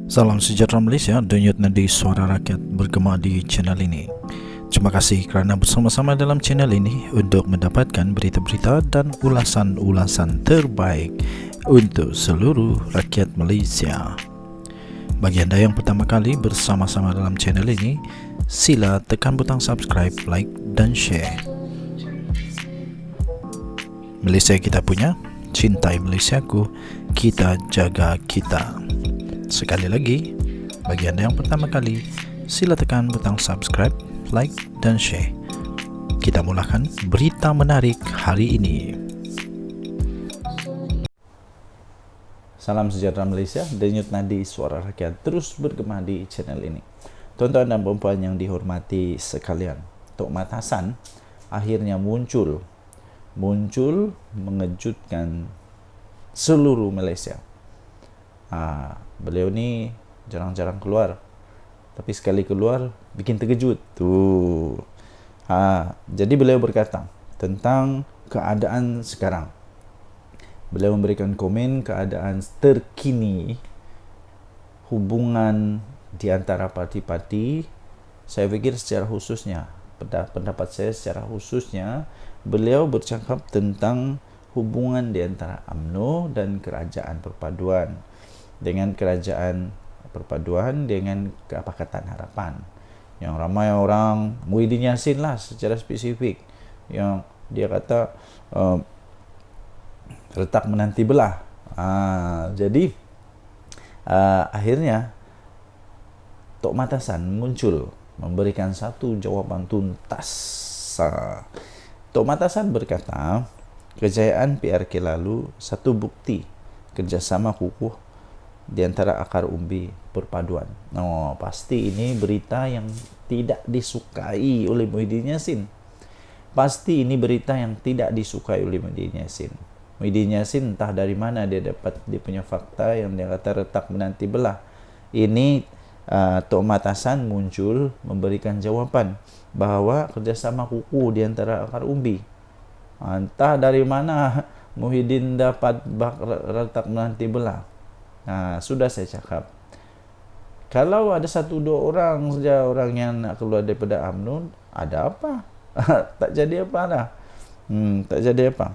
Salam sejahtera Malaysia, denyut nadi suara rakyat bergema di channel ini. Terima kasih kerana bersama-sama dalam channel ini untuk mendapatkan berita-berita dan ulasan-ulasan terbaik untuk seluruh rakyat Malaysia. Bagi anda yang pertama kali bersama-sama dalam channel ini, sila tekan butang subscribe, like dan share. Malaysia kita punya, cintai Malaysiaku, kita jaga kita. Sekali lagi, bagi anda yang pertama kali, sila tekan butang subscribe, like dan share. Kita mulakan berita menarik hari ini. Salam sejahtera Malaysia, denyut nadi suara rakyat terus bergema di channel ini. Tuan-tuan dan puan-puan yang dihormati sekalian, Tok Mat Hassan akhirnya muncul mengejutkan seluruh Malaysia. Beliau ni jarang-jarang keluar, tapi sekali keluar bikin terkejut tuh. Jadi beliau berkata tentang keadaan sekarang. Beliau memberikan komen keadaan terkini hubungan di antara parti-parti. Saya fikir secara khususnya, pendapat saya secara khususnya, beliau bercakap tentang hubungan di antara UMNO dan Kerajaan Perpaduan, dengan Kerajaan Perpaduan dengan Pakatan Harapan, yang ramai orang Muhyiddin Yassin lah secara spesifik, yang dia kata retak menanti belah. Jadi akhirnya Tok Mat Hassan muncul memberikan satu jawapan tuntas. Tok Mat Hassan berkata, kejayaan PRK lalu satu bukti kerjasama kukuh di antara akar umbi perpaduan. Pasti ini berita yang tidak disukai oleh Muhyiddin Yassin. Pasti ini berita yang tidak disukai oleh Muhyiddin Yassin. Muhyiddin Yassin entah dari mana dia dapat dia punya fakta yang dia kata retak menanti belah. Ini Tok Mat Hassan muncul memberikan jawapan bahawa kerjasama kukuh di antara akar umbi. Entah dari mana Muhyiddin dapat retak menanti belah. Sudah saya cakap, kalau ada satu dua orang saja orang yang nak keluar daripada UMNO, ada apa? Tak jadi apa dah. Tak jadi apa.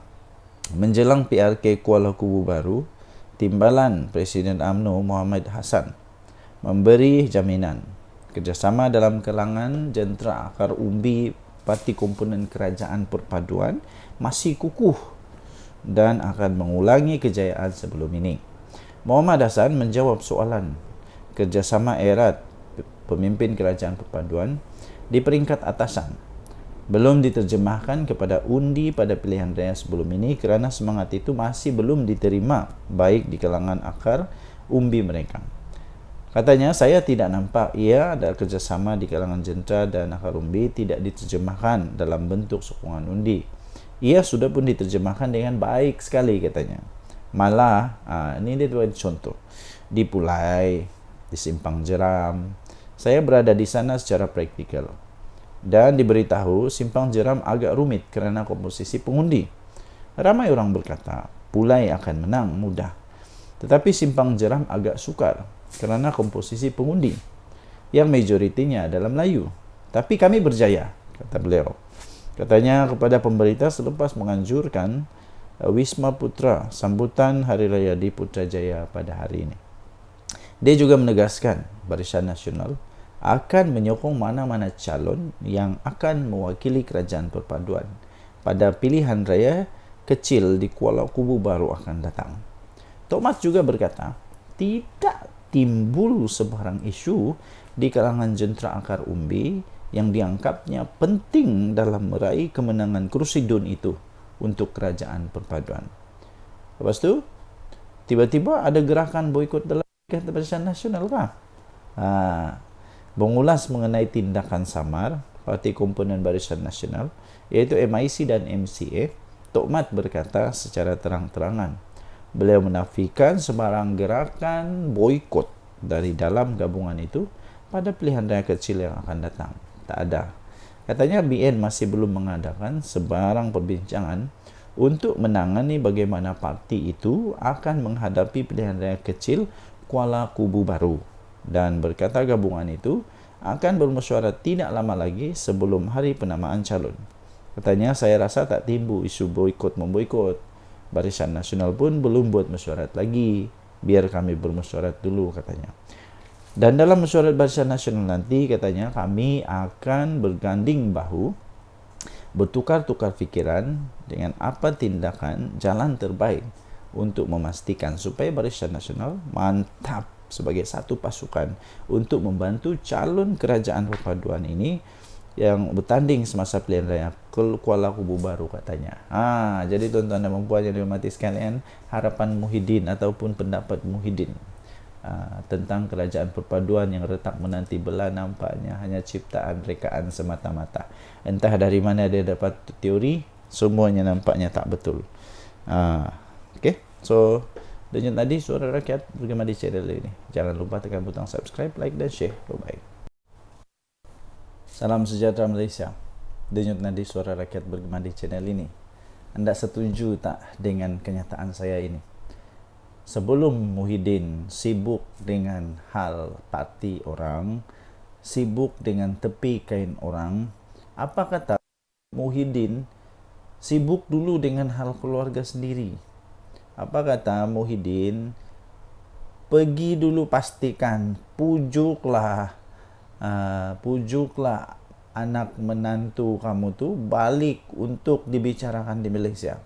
Menjelang PRK Kuala Kubu Baru, Timbalan Presiden UMNO Muhammad Hassan memberi jaminan kerjasama dalam kalangan jentera akar umbi parti komponen Kerajaan Perpaduan masih kukuh dan akan mengulangi kejayaan sebelum ini. Muhammad Hassan menjawab soalan kerjasama erat pemimpin Kerajaan Perpaduan di peringkat atasan belum diterjemahkan kepada undi pada pilihan raya sebelum ini kerana semangat itu masih belum diterima baik di kalangan akar umbi mereka. Katanya, saya tidak nampak ia ada kerjasama di kalangan jentera dan akar umbi tidak diterjemahkan dalam bentuk sokongan undi. Ia sudah pun diterjemahkan dengan baik sekali katanya. Malah, ini dia buat contoh. Di Pulai, di Simpang Jeram, saya berada di sana secara praktikal. Dan diberitahu Simpang Jeram agak rumit kerana komposisi pengundi. Ramai orang berkata, Pulai akan menang mudah. Tetapi Simpang Jeram agak sukar kerana komposisi pengundi yang majoritinya adalah Melayu. Tapi kami berjaya, kata beliau. Katanya kepada pemberita selepas menganjurkan Wisma Putra sambutan Hari Raya di Putrajaya pada hari ini. Dia juga menegaskan Barisan Nasional akan menyokong mana-mana calon yang akan mewakili Kerajaan Perpaduan pada pilihan raya kecil di Kuala Kubu Baru akan datang. Tok Mat juga berkata, tidak timbul sebarang isu di kalangan jentera akar umbi yang dianggapnya penting dalam meraih kemenangan kerusi DUN itu untuk Kerajaan Perpaduan. Lepas tu, tiba-tiba ada gerakan boikot dalam Barisan Nasional kah? Mengulas mengenai tindakan samar parti komponen Barisan Nasional, iaitu MIC dan MCA, Tok Mat berkata secara terang-terangan, beliau menafikan sebarang gerakan boikot dari dalam gabungan itu pada pilihan raya kecil yang akan datang. Tak ada. Katanya BN masih belum mengadakan sebarang perbincangan untuk menangani bagaimana parti itu akan menghadapi pilihan raya kecil Kuala Kubu Baru. Dan berkata gabungan itu akan bermesyuarat tidak lama lagi sebelum hari penamaan calon. Katanya, saya rasa tak timbul isu boikot-memboikot. Barisan Nasional pun belum buat mesyuarat lagi. Biar kami bermesyuarat dulu, katanya. Dan dalam mesyuarat Barisan Nasional nanti, katanya, kami akan berganding bahu, bertukar-tukar fikiran dengan apa tindakan jalan terbaik untuk memastikan supaya Barisan Nasional mantap sebagai satu pasukan untuk membantu calon kerajaan perpaduan ini yang bertanding semasa pilihan raya Kuala Kubu Baru, katanya. Jadi tuan-tuan dan puan yang dihormati sekalian, harapan Muhyiddin ataupun pendapat Muhyiddin tentang kerajaan perpaduan yang retak menanti belah nampaknya hanya ciptaan rekaan semata-mata. Entah dari mana dia dapat teori, semuanya nampaknya tak betul. Okay, so denyut nadi Suara Rakyat bergema di channel ini. Jangan lupa tekan butang subscribe, like dan share. Bye-bye. Salam sejahtera Malaysia. Denyut nadi Suara Rakyat bergema di channel ini. Anda setuju tak dengan kenyataan saya ini? Sebelum Muhyiddin sibuk dengan hal parti orang, sibuk dengan tepi kain orang, apa kata Muhyiddin sibuk dulu dengan hal keluarga sendiri? Apa kata Muhyiddin, pergi dulu pastikan, pujuklah anak menantu kamu tu balik untuk dibicarakan di Malaysia.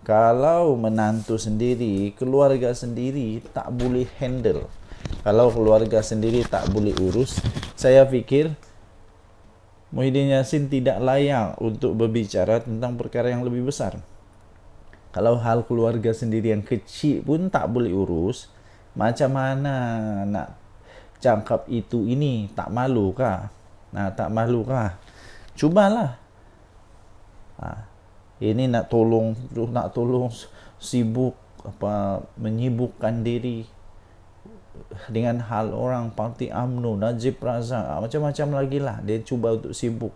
Kalau menantu sendiri, keluarga sendiri tak boleh handle, kalau keluarga sendiri tak boleh urus, saya fikir Muhyiddin Yassin tidak layak untuk berbicara tentang perkara yang lebih besar. Kalau hal keluarga sendiri yang kecil pun tak boleh urus, macam mana nak cakap itu ini? Tak malu kah? Tak malu kah? Cubalah. Ini nak tolong sibuk menyibukkan diri dengan hal orang parti UMNO, Najib Razak, macam-macam lagi lah. Dia cuba untuk sibuk,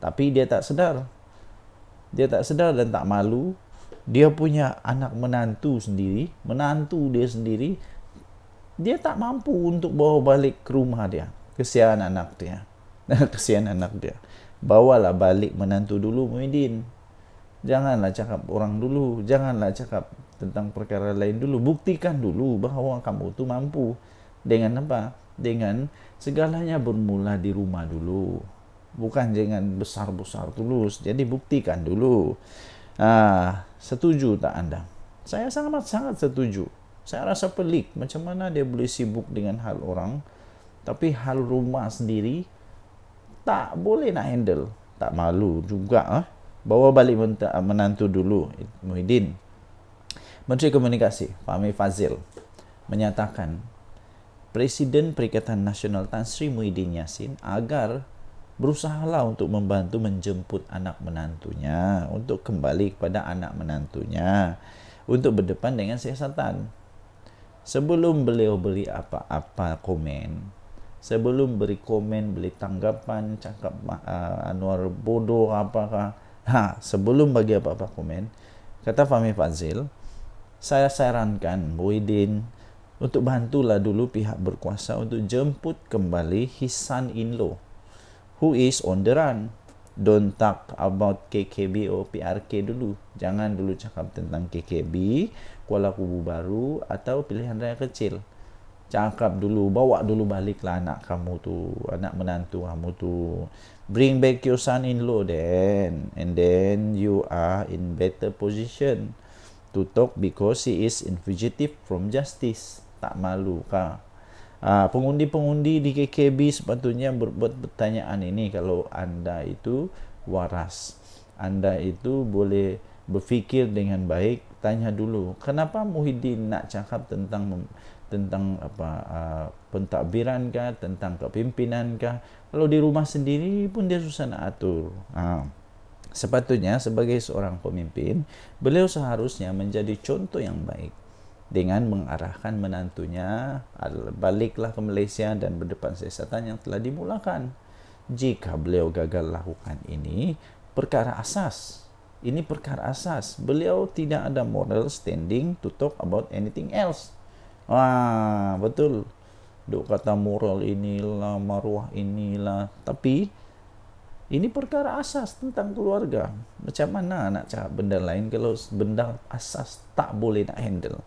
tapi dia tak sedar dan tak malu. Dia punya anak menantu dia sendiri, dia tak mampu untuk bawa balik ke rumah dia. Kesian anak dia. Bawalah balik menantu dulu, Muhyiddin. Janganlah cakap orang dulu, janganlah cakap tentang perkara lain dulu. Buktikan dulu bahawa kamu tu mampu. Dengan apa? Dengan segalanya bermula di rumah dulu. Bukan jangan besar-besar tulus. Jadi buktikan dulu. Setuju tak anda? Saya sangat-sangat setuju. Saya rasa pelik macam mana dia boleh sibuk dengan hal orang, tapi hal rumah sendiri tak boleh nak handle. Tak malu juga. Bawa balik menantu dulu, Muhyiddin. Menteri Komunikasi Fahmi Fadzil menyatakan Presiden Perikatan Nasional Tan Sri Muhyiddin Yassin agar berusahalah untuk membantu menjemput anak menantunya, untuk kembali kepada anak menantunya, untuk berdepan dengan siasatan. Sebelum beliau beri apa-apa komen, sebelum beri komen, beri tanggapan, cakap Anwar bodoh apakah, sebelum bagi apa-apa komen, kata Fahmi Fadzil, saya sarankan Muhyiddin untuk bantulah dulu pihak berkuasa untuk jemput kembali his son-in-law who is on the run. Don't talk about KKB or PRK dulu. Jangan dulu cakap tentang KKB, Kuala Kubu Baru atau pilihan raya kecil. Cakap dulu, bawa dulu baliklah anak kamu tu, anak menantu kamu tu. Bring back your son-in-law then, and then you are in better position to talk because he is in fugitive from justice. Tak malu kah? Pengundi-pengundi di KKB sepatutnya berbuat pertanyaan ini. Kalau anda itu waras, anda itu boleh berfikir dengan baik, tanya dulu, kenapa Muhyiddin nak cakap tentang pentadbiran kah, tentang kepimpinan kah? Kalau di rumah sendiri pun dia susah nak atur. Sepatutnya sebagai seorang pemimpin, beliau seharusnya menjadi contoh yang baik dengan mengarahkan menantunya baliklah ke Malaysia dan berdepan siasatan yang telah dimulakan. Jika beliau gagal lakukan ini, perkara asas. Ini perkara asas. Beliau tidak ada moral standing to talk about anything else. Betul. duk kata moral inilah, maruah inilah. Tapi ini perkara asas tentang keluarga. Macam mana nak cakap benda lain kalau benda asas tak boleh nak handle?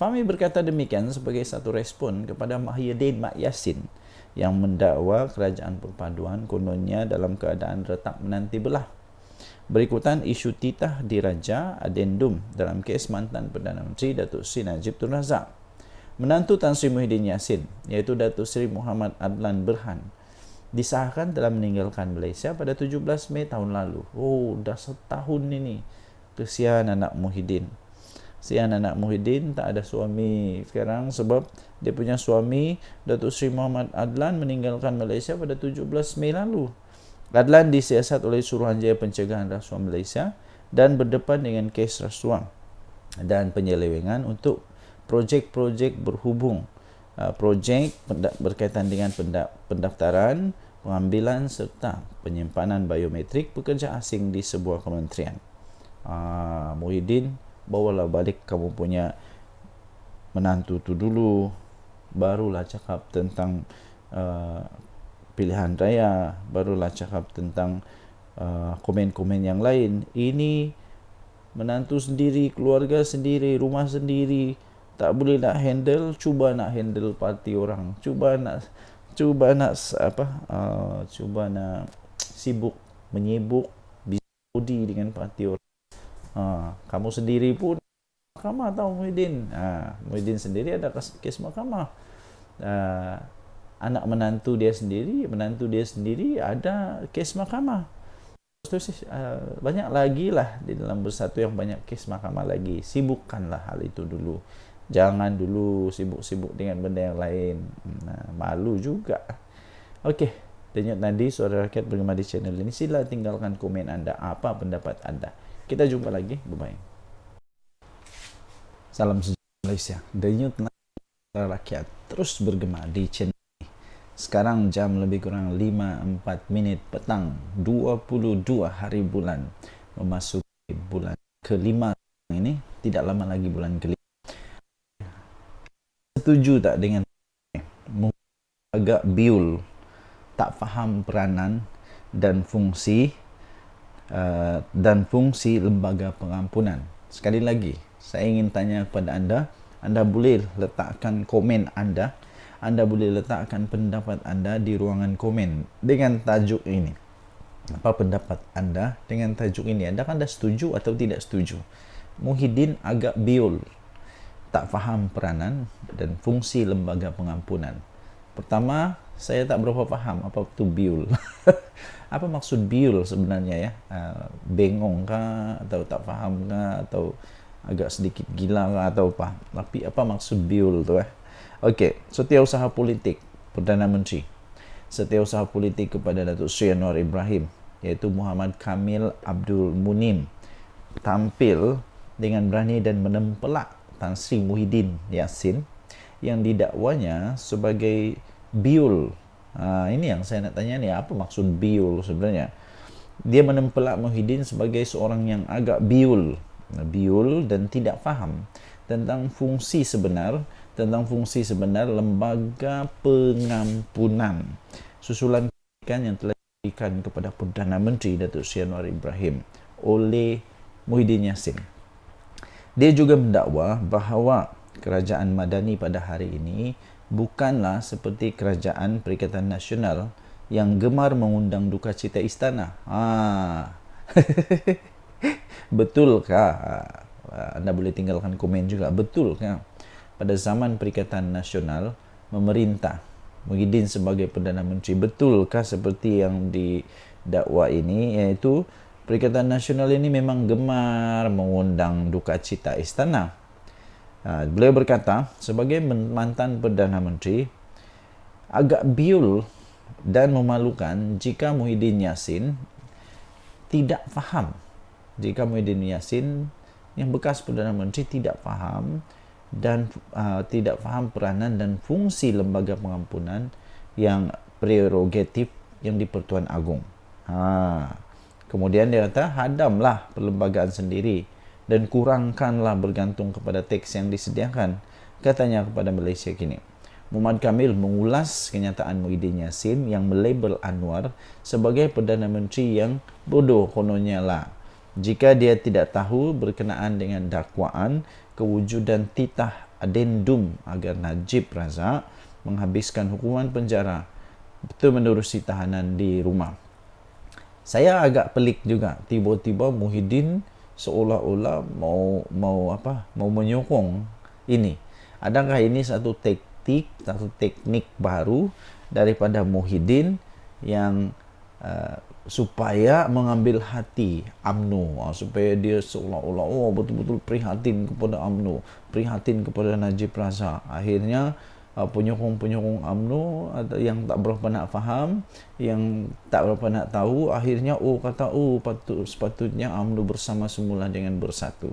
Fahmi berkata demikian sebagai satu respon kepada Muhyiddin Mak Yassin yang mendakwa kerajaan perpaduan kononnya dalam keadaan retak menanti belah. Berikutan isu titah diraja adendum dalam kes mantan Perdana Menteri Datuk Seri Najib Tun Razak. Menantu Tan Sri Muhyiddin Yassin iaitu Datuk Seri Muhammad Adlan Berhan disahkan telah meninggalkan Malaysia pada 17 Mei tahun lalu. Oh, dah setahun ini. Kesian anak Muhyiddin. Kesian anak Muhyiddin tak ada suami sekarang sebab dia punya suami Datuk Seri Muhammad Adlan meninggalkan Malaysia pada 17 Mei lalu. Adlan disiasat oleh Suruhanjaya Pencegahan Rasuah Malaysia dan berdepan dengan kes rasuah dan penyelewengan untuk projek-projek berhubung, projek berkaitan dengan pendaftaran, pengambilan serta penyimpanan biometrik pekerja asing di sebuah kementerian. Muhyiddin, bawalah balik kamu punya menantu tu dulu, barulah cakap tentang pilihan raya, barulah cakap tentang komen-komen yang lain. Ini menantu sendiri, keluarga sendiri, rumah sendiri, tak boleh nak handle, cuba nak handle parti orang, cuba nak sibuk menyibuk budi dengan parti orang. Kamu sendiri pun mahkamah tahu Muhyiddin. Muhyiddin sendiri ada kes mahkamah. Anak menantu dia sendiri ada kes mahkamah. Terus banyak lagi lah di dalam Bersatu yang banyak kes mahkamah lagi. Sibukkanlah hal itu dulu. Jangan dulu sibuk-sibuk dengan benda yang lain. Malu juga. Okey, Denyut Nadi Suara Rakyat bergema di channel ini. Sila tinggalkan komen anda. Apa pendapat anda? Kita jumpa lagi. Bye-bye. Salam sejahtera Malaysia. Denyut Nadi Suara Rakyat terus bergema di channel. Sekarang jam lebih kurang 5:04 petang 22 hari bulan memasuki bulan kelima ini, tidak lama lagi bulan kelima. Setuju tak dengan agak biul, tak faham peranan dan fungsi lembaga pengampunan? Sekali lagi saya ingin tanya kepada anda boleh letakkan komen anda boleh letakkan pendapat anda di ruangan komen dengan tajuk ini. Apa pendapat anda dengan tajuk ini? Adakah anda setuju atau tidak setuju? Muhyiddin agak biol, tak faham peranan dan fungsi lembaga pengampunan. Pertama, saya tak berapa faham apa itu biol. Apa maksud biol sebenarnya ya? Bengong kah atau tak faham kah atau agak sedikit gila kah atau apa? Tapi apa maksud biol tu Okey, setiausaha politik Perdana Menteri, setiausaha politik kepada Datuk Seri Anwar Ibrahim iaitu Muhammad Kamil Abdul Munim tampil dengan berani dan menempelak Tan Sri Muhyiddin Yassin yang didakwanya sebagai biul. Ini yang saya nak tanya ni, apa maksud biul sebenarnya? Dia menempelak Muhyiddin sebagai seorang yang agak biul dan tidak faham tentang fungsi sebenar lembaga pengampunan susulan kebijakan yang telah diberikan kepada Perdana Menteri Datuk Seri Anwar Ibrahim oleh Muhyiddin Yassin. Dia juga mendakwa bahawa kerajaan Madani pada hari ini bukanlah seperti kerajaan Perikatan Nasional yang gemar mengundang duka cita istana. Betulkah? Anda boleh tinggalkan komen juga. Betulkah pada zaman Perikatan Nasional memerintah Muhyiddin sebagai Perdana Menteri, betulkah seperti yang didakwa ini, iaitu Perikatan Nasional ini memang gemar mengundang duka cita istana? Beliau berkata, sebagai mantan Perdana Menteri, agak biul dan memalukan jika Muhyiddin Yassin tidak faham. Jika Muhyiddin Yassin yang bekas Perdana Menteri tidak faham dan tidak faham peranan dan fungsi lembaga pengampunan yang prerogatif yang di Pertuan Agong. Kemudian dia kata, hadamlah perlembagaan sendiri dan kurangkanlah bergantung kepada teks yang disediakan. Katanya kepada Malaysia kini, Muhammad Kamil mengulas kenyataan Muhyiddin Yassin yang melabel Anwar sebagai Perdana Menteri yang bodoh kononnya lah. Jika dia tidak tahu berkenaan dengan dakwaan kewujudan titah adendum agar Najib Razak menghabiskan hukuman penjara betul menerusi tahanan di rumah. Saya agak pelik juga, tiba-tiba Muhyiddin seolah-olah mau menyokong ini. Adakah ini satu teknik baru daripada Muhyiddin yang supaya mengambil hati UMNO, supaya dia seolah-olah betul-betul prihatin kepada UMNO, prihatin kepada Najib Razak. Akhirnya penyokong-penyokong UMNO yang tak berapa nak faham, yang tak berapa nak tahu, akhirnya sepatutnya UMNO bersama semula dengan Bersatu.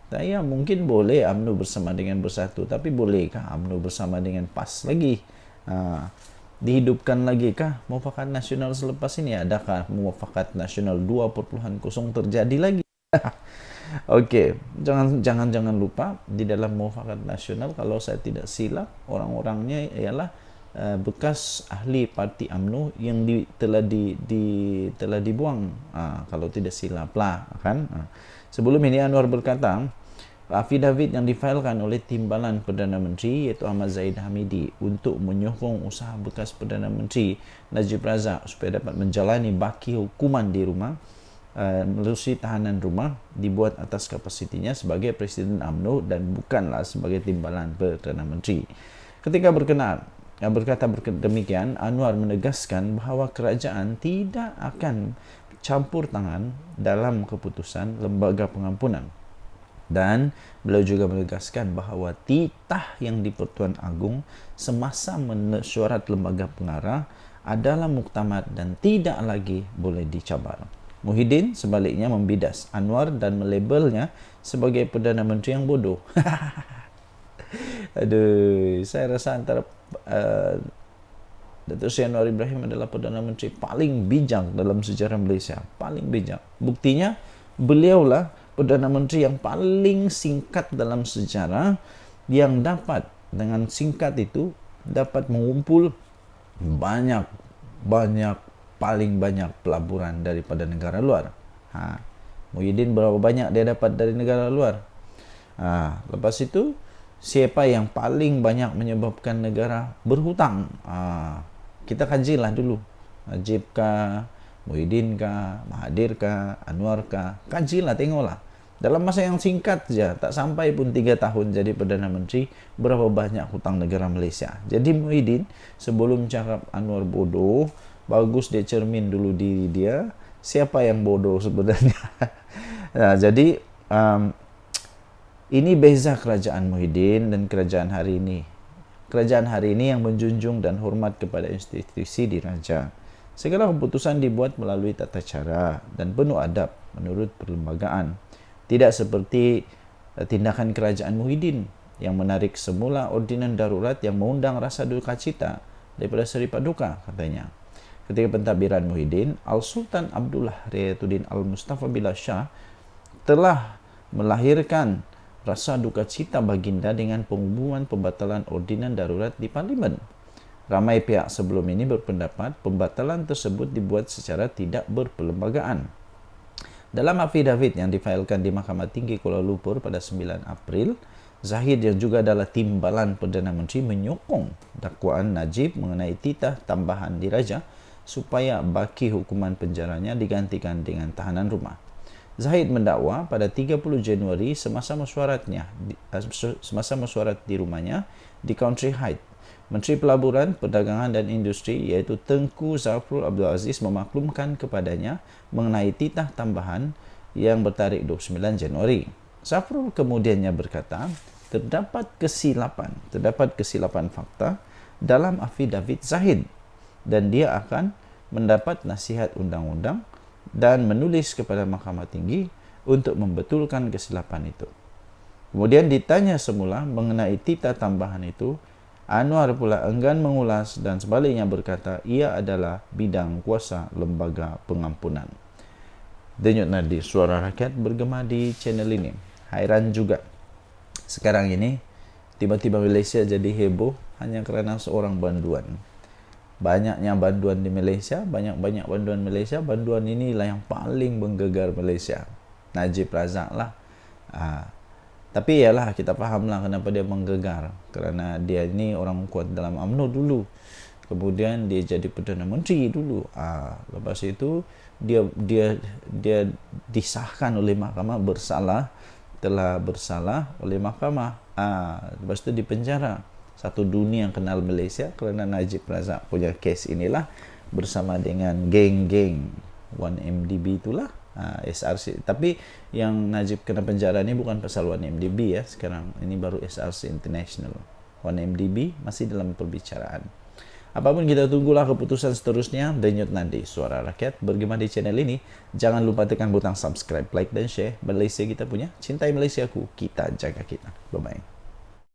Saya mungkin boleh UMNO bersama dengan Bersatu, tapi bolehkah UMNO bersama dengan PAS lagi? Dihidupkan lagi kah Muafakat Nasional selepas ini? Adakah Muafakat Nasional 2.0 terjadi lagi? Okey, jangan lupa di dalam Muafakat Nasional, kalau saya tidak silap, orang-orangnya ialah bekas ahli parti UMNO yang telah dibuang, kalau tidak silap lah kan. Sebelum ini Anwar berkata, afidavit yang difailkan oleh Timbalan Perdana Menteri iaitu Ahmad Zahid Hamidi untuk menyokong usaha bekas Perdana Menteri Najib Razak supaya dapat menjalani baki hukuman di rumah melalui tahanan rumah dibuat atas kapasitinya sebagai Presiden UMNO dan bukanlah sebagai Timbalan Perdana Menteri. Ketika berkata demikian, Anwar menegaskan bahawa kerajaan tidak akan campur tangan dalam keputusan lembaga pengampunan. Dan beliau juga menegaskan bahawa titah yang di Pertuan Agong semasa mesyuarat lembaga pengarah adalah muktamad dan tidak lagi boleh dicabar. Muhyiddin sebaliknya membidas Anwar dan melabelnya sebagai Perdana Menteri yang bodoh. Aduh, saya rasa antara Datuk Seri Anwar Ibrahim adalah Perdana Menteri paling bijak dalam sejarah Malaysia. Paling bijak. Buktinya, beliaulah Perdana Menteri yang paling singkat dalam sejarah yang dapat, dengan singkat itu, dapat mengumpul paling banyak pelaburan daripada negara luar. Muhyiddin berapa banyak dia dapat dari negara luar? Lepas itu, siapa yang paling banyak menyebabkan negara berhutang? Kita kajilah dulu. Najib kah, Muhyiddin kah, Mahathir kah, Anwar kah? Kajilah, tengoklah. Dalam masa yang singkat saja, tak sampai pun 3 tahun jadi Perdana Menteri, berapa banyak hutang negara Malaysia. Jadi Muhyiddin, sebelum cakap Anwar bodoh, bagus dia cermin dulu diri dia, siapa yang bodoh sebenarnya. Jadi, ini beza kerajaan Muhyiddin dan kerajaan hari ini. Kerajaan hari ini yang menjunjung dan hormat kepada institusi diraja. Segala keputusan dibuat melalui tata cara dan penuh adab menurut perlembagaan. Tidak seperti tindakan kerajaan Muhyiddin yang menarik semula ordinan darurat yang mengundang rasa duka cita daripada Seri Paduka, katanya. Ketika pentadbiran Muhyiddin, Al-Sultan Abdullah Riayatuddin Al-Mustafa Billah Shah telah melahirkan rasa duka cita baginda dengan pengumuman pembatalan ordinan darurat di Parlimen. Ramai pihak sebelum ini berpendapat pembatalan tersebut dibuat secara tidak berperlembagaan. Dalam afidavit yang difailkan di Mahkamah Tinggi Kuala Lumpur pada 9 April, Zahid yang juga adalah Timbalan Perdana Menteri menyokong dakwaan Najib mengenai titah tambahan diraja supaya baki hukuman penjaranya digantikan dengan tahanan rumah. Zahid mendakwa pada 30 Januari semasa mesyuarat di rumahnya di Country Heights. Menteri Pelaburan, Perdagangan dan Industri iaitu Tengku Zafrul Abdul Aziz memaklumkan kepadanya mengenai titah tambahan yang bertarikh 29 Januari. Zafrul kemudiannya berkata, terdapat kesilapan fakta dalam afidavit Zahid dan dia akan mendapat nasihat undang-undang dan menulis kepada Mahkamah Tinggi untuk membetulkan kesilapan itu. Kemudian ditanya semula mengenai titah tambahan itu, Anwar pula enggan mengulas dan sebaliknya berkata ia adalah bidang kuasa lembaga pengampunan. Denyut nadi suara rakyat bergema di channel ini. Hairan juga. Sekarang ini tiba-tiba Malaysia jadi heboh hanya kerana seorang banduan. Banyaknya banduan di Malaysia, banyak-banyak banduan Malaysia, banduan inilah yang paling menggegar Malaysia. Najib Razak lah. Tapi yalah, kita fahamlah kenapa dia menggegar. Kerana dia ini orang kuat dalam UMNO dulu. Kemudian dia jadi Perdana Menteri dulu. Lepas itu dia disahkan oleh mahkamah bersalah, telah bersalah oleh mahkamah. Lepas itu dipenjara. Satu dunia yang kenal Malaysia kerana Najib Razak punya kes inilah bersama dengan geng-geng 1MDB itulah, SRC. Tapi yang Najib kena penjara ni bukan pasal 1MDB ya, sekarang ini baru SRC International. 1MDB masih dalam perbicaraan. Apapun, kita tunggulah keputusan seterusnya. Denyut nadi Suara Rakyat bergema di channel ini. Jangan lupa tekan butang subscribe, like dan share. Malaysia kita punya, cintai Malaysiaku, kita jaga kita. Bye-bye.